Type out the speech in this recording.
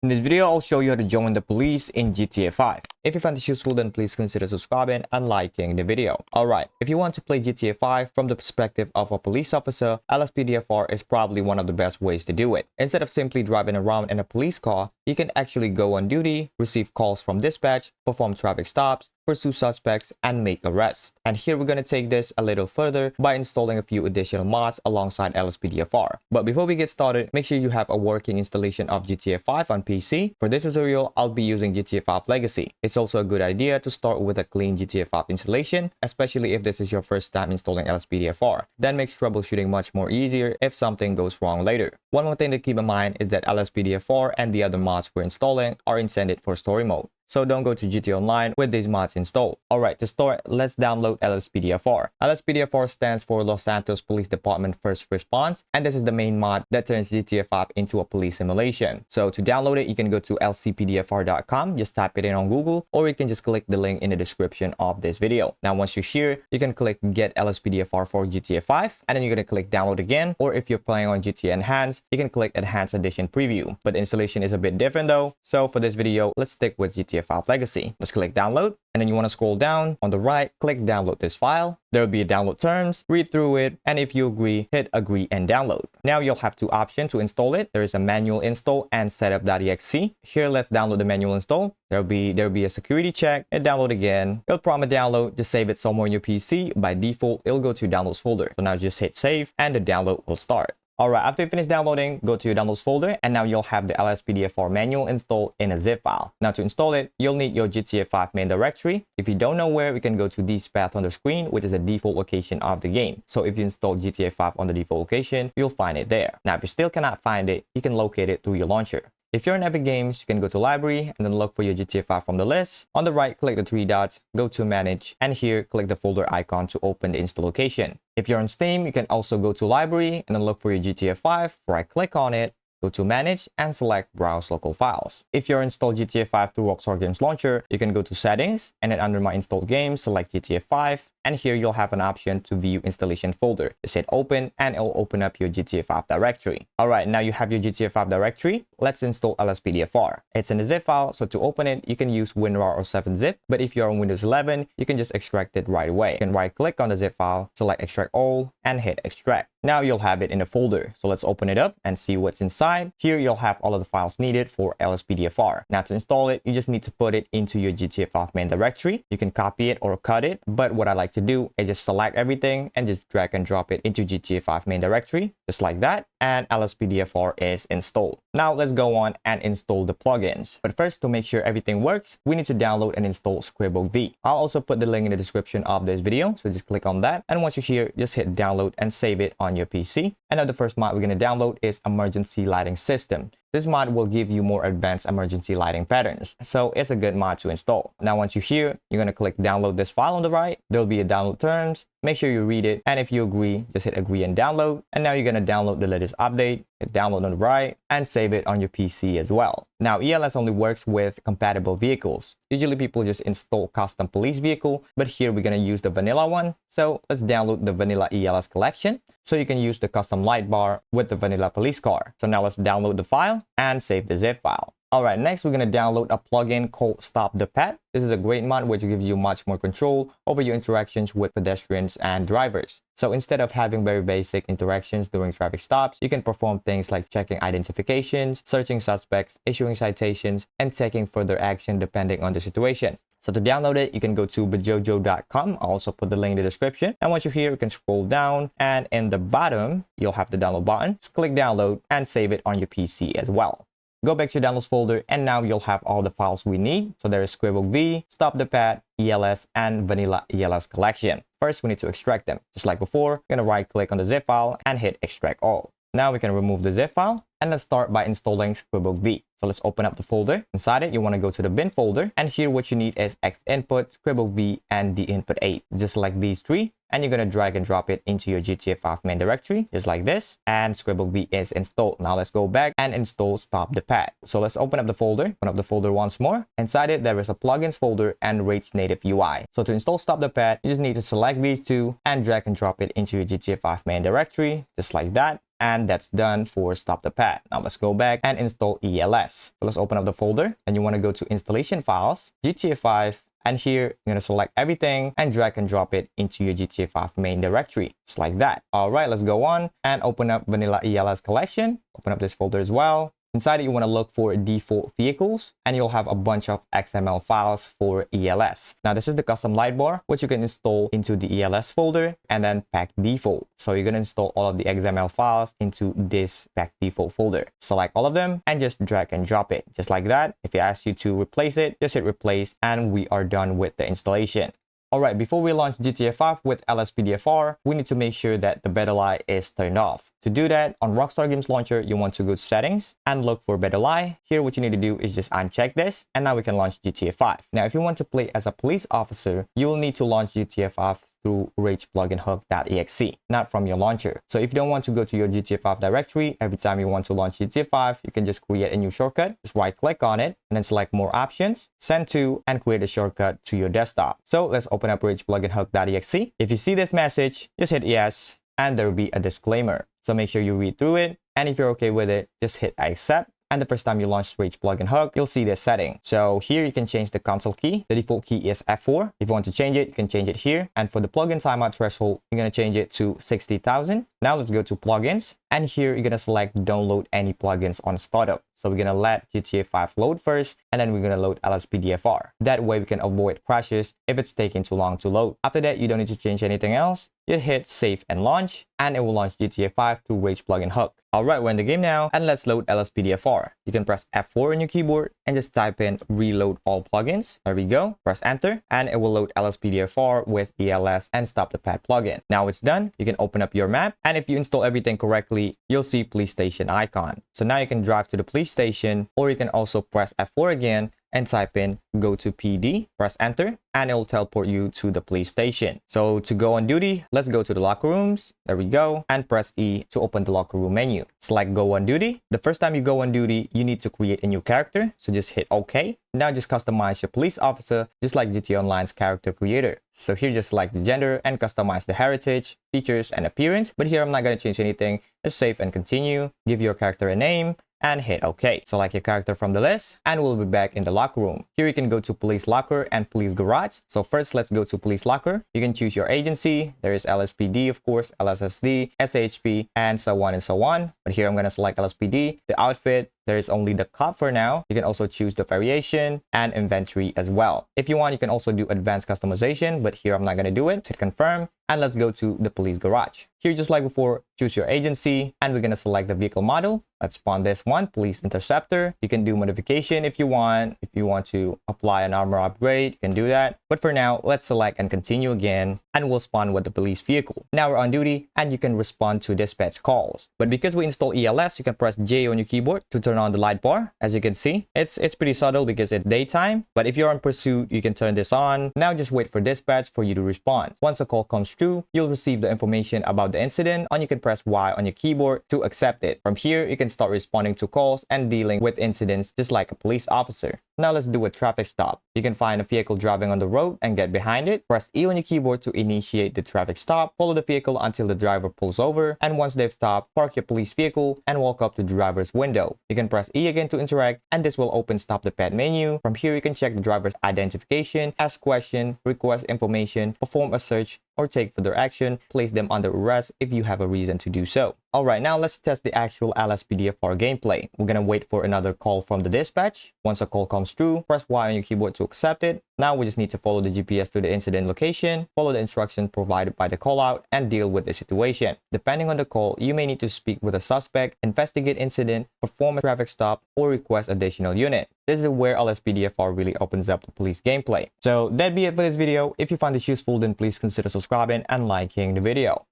In this video, I'll show you how to join the police in GTA 5. If you find this useful, then please consider subscribing and liking the video. Alright, if you want to play GTA 5 from the perspective of a police officer, LSPDFR is probably one of the best ways to do it. Instead of simply driving around in a police car, you can actually go on duty, receive calls from dispatch, perform traffic stops, pursue suspects, and make arrests. And here we're going to take this a little further by installing a few additional mods alongside LSPDFR. But before we get started, make sure you have a working installation of GTA 5 on PC. For this tutorial, I'll be using GTA 5 Legacy. It's also a good idea to start with a clean GTA 5 installation, especially if this is your first time installing LSPDFR. That makes troubleshooting much more easier if something goes wrong later. One more thing to keep in mind is that LSPDFR and the other mods we're installing are intended for story mode. So don't go to GTA Online with these mods installed. Alright, to start, let's download LSPDFR. LSPDFR stands for Los Santos Police Department First Response, and this is the main mod that turns GTA 5 into a police simulation. So to download it, you can go to lcpdfr.com, just type it in on Google, or you can just click the link in the description of this video. Now once you're here, you can click Get LSPDFR for GTA 5, and then you're going to click Download again, or if you're playing on GTA Enhanced, you can click Enhanced Edition Preview. But the installation is a bit different though, so for this video, let's stick with GTA 5 Legacy. Let's click download, and then you want to scroll down on the right, click download this file. There will be a download terms, read through it, and if you agree, hit agree and download. Now you'll have two options to install it. There is a manual install and setup.exe. Here, let's download the manual install. There'll be a security check and download again. It'll prompt a download. Just save it somewhere in your PC. By default, it'll go to your downloads folder. So now just hit save and the download will start. Alright, after you finish downloading, go to your downloads folder, and now you'll have the LSPDFR manual installed in a zip file. Now to install it, you'll need your GTA 5 main directory. If you don't know where, we can go to this path on the screen, which is the default location of the game. So if you install GTA 5 on the default location, you'll find it there. Now if you still cannot find it, you can locate it through your launcher. If you're in Epic Games, you can go to Library and then look for your GTA 5 from the list. On the right, click the three dots, go to Manage, and here, click the folder icon to open the install location. If you're on Steam, you can also go to Library and then look for your GTA 5. Right click on it, go to Manage, and select Browse Local Files. If you're installed GTA 5 through Rockstar Games Launcher, you can go to Settings, and then under My Installed Games, select GTA 5. And here you'll have an option to view installation folder. Just hit open and it'll open up your GTA 5 directory. Alright, now you have your GTA 5 directory. Let's install LSPDFR. It's in a zip file, so to open it, you can use WinRAR or 7-zip. But if you're on Windows 11, you can just extract it right away. You can right click on the zip file, select extract all, and hit extract. Now you'll have it in a folder. So let's open it up and see what's inside. Here you'll have all of the files needed for LSPDFR. Now to install it, you just need to put it into your GTA 5 main directory. You can copy it or cut it, but what I like to do is just select everything and just drag and drop it into GTA 5 main directory, just like that, and LSPDFR is installed. Now let's go on and install the plugins. But first, to make sure everything works, we need to download and install ScribbleV. I'll also put the link in the description of this video, so just click on that, and once you're here, just hit download and save it on your PC. And now the first mod we're going to download is Emergency Lighting System. This mod will give you more advanced emergency lighting patterns, so it's a good mod to install. Now once you're here, you're going to click download this file on the right. There'll be a download terms. Make sure you read it, and if you agree, just hit agree and download. And now you're going to download the latest update, hit download on the right, and save it on your PC as well. Now ELS only works with compatible vehicles. Usually people just install custom police vehicle, but here we're going to use the vanilla one. So let's download the vanilla ELS collection, so you can use the custom light bar with the vanilla police car. So now let's download the file and save the zip file. Alright, next we're going to download a plugin called Stop the Pet. This is a great mod which gives you much more control over your interactions with pedestrians and drivers. So instead of having very basic interactions during traffic stops, you can perform things like checking identifications, searching suspects, issuing citations, and taking further action depending on the situation. So to download it, you can go to bajojo.com. I'll also put the link in the description. And once you're here, you can scroll down, and in the bottom, you'll have the download button. Just click download and save it on your PC as well. Go back to your downloads folder, and now you'll have all the files we need. So there is ScribbleV, Stop the Pet, ELS, and Vanilla ELS collection. First, we need to extract them. Just like before, we're going to right click on the zip file and hit extract all. Now we can remove the zip file, and let's start by installing ScribbleV. So let's open up the folder. Inside it, you want to go to the bin folder, and here what you need is X input, ScribbleV, and the input 8. Just select these three, and you're going to drag and drop it into your GTA 5 main directory, just like this, and ScribbleV is installed. Now let's go back and install Stop the Pet. So let's open up the folder, once more. Inside it, there is a plugins folder and Rates Native UI. So to install Stop the Pet, you just need to select these two and drag and drop it into your GTA 5 main directory, just like that. And that's done for Stop the Pad. Now let's go back and install ELS. So let's open up the folder and you want to go to installation files, GTA 5. And here, you're going to select everything and drag and drop it into your GTA 5 main directory. Just like that. All right, let's go on and open up Vanilla ELS collection. Open up this folder as well. Inside it, you want to look for default vehicles and you'll have a bunch of XML files for ELS. Now, this is the custom light bar, which you can install into the ELS folder and then pack default. So you're going to install all of the XML files into this pack default folder. Select all of them and just drag and drop it just like that. If it asks you to replace it, just hit replace and we are done with the installation. Alright, before we launch GTA 5 with LSPDFR, we need to make sure that the beta lie is turned off. To do that, on Rockstar Games Launcher, you want to go to settings and look for beta lie. Here, what you need to do is just uncheck this and now we can launch GTA 5. Now, if you want to play as a police officer, you will need to launch GTA 5 through rageplugin-hook.exe, not from your launcher. So if you don't want to go to your GTA 5 directory, every time you want to launch GTA 5, you can just create a new shortcut. Just right click on it and then select more options, send to, and create a shortcut to your desktop. So let's open up rageplugin-hook.exe. If you see this message, just hit yes, and there will be a disclaimer. So make sure you read through it. And if you're okay with it, just hit accept. And the first time you launch Rage Plugin Hook, you'll see this setting. So here you can change the console key. The default key is F4. If you want to change it, you can change it here. And for the plugin timeout threshold, you're going to change it to 60,000. Now let's go to plugins. And here you're going to select don't load any plugins on startup. So we're going to let GTA 5 load first, and then we're going to load LSPDFR. That way we can avoid crashes if it's taking too long to load. After that, you don't need to change anything else. You hit save and launch, and it will launch GTA 5 through Rage Plugin Hook. Alright, we're in the game now, and let's load LSPDFR. You can press F4 on your keyboard and just type in reload all plugins. There we go. Press enter, and it will load LSPDFR with ELS and Stop the Pad plugin. Now it's done. You can open up your map, and if you install everything correctly, you'll see police station icon. So now you can drive to the police station, or you can also press F4 again and type in go to PD, press enter, and it will teleport you to the police station. So to go on duty, let's go to the locker rooms. There we go. And press E to open the locker room menu. Select go on duty. The first time you go on duty, you need to create a new character. So just hit OK. Now just customize your police officer, just like GTA Online's character creator. So here just select the gender and customize the heritage, features, and appearance. But here I'm not going to change anything. Just save and continue. Give your character a name and hit OK. Select your character from the list and we'll be back in the locker room. Here you can go to police locker and police garage. So first let's go to police locker. You can choose your agency. There is LSPD, of course, LSSD, SHP, and so on and so on. But here I'm going to select LSPD. The outfit, there is only the cop for now. You can also choose the variation and inventory as well. If you want, you can also do advanced customization, but here I'm not going to do it. Hit confirm and let's go to the police garage. Here, just like before, choose your agency and we're going to select the vehicle model. Let's spawn this one, police interceptor. You can do modification if you want. If you want to apply an armor upgrade, you can do that. But for now, let's select and continue again and we'll spawn with the police vehicle. Now we're on duty and you can respond to dispatch calls. But because we install ELS, you can press J on your keyboard to turn on the light bar. As you can see, it's pretty subtle because it's daytime. But if you're on pursuit, you can turn this on. Now just wait for dispatch for you to respond. Once a call comes through, you'll receive the information about the incident and you can press Y on your keyboard to accept it. From here, you can start responding to calls and dealing with incidents just like a police officer. Now let's do a traffic stop. You can find a vehicle driving on the road and get behind it. Press E on your keyboard to initiate the traffic stop. Follow the vehicle until the driver pulls over. And once they've stopped, park your police vehicle and walk up to the driver's window. You can press E again to interact and this will open Stop the Pad menu. From here, you can check the driver's identification, ask question, request information, perform a search, or take further action, place them under arrest if you have a reason to do so. Alright, now let's test the actual LSPDFR gameplay. We're gonna wait for another call from the dispatch. Once a call comes through, press Y on your keyboard to accept it. Now we just need to follow the GPS to the incident location, follow the instructions provided by the callout, and deal with the situation. Depending on the call, you may need to speak with a suspect, investigate incident, perform a traffic stop, or request additional unit. This is where LSPDFR really opens up the police gameplay. So that'd be it for this video. If you found this useful, then please consider subscribing and liking the video.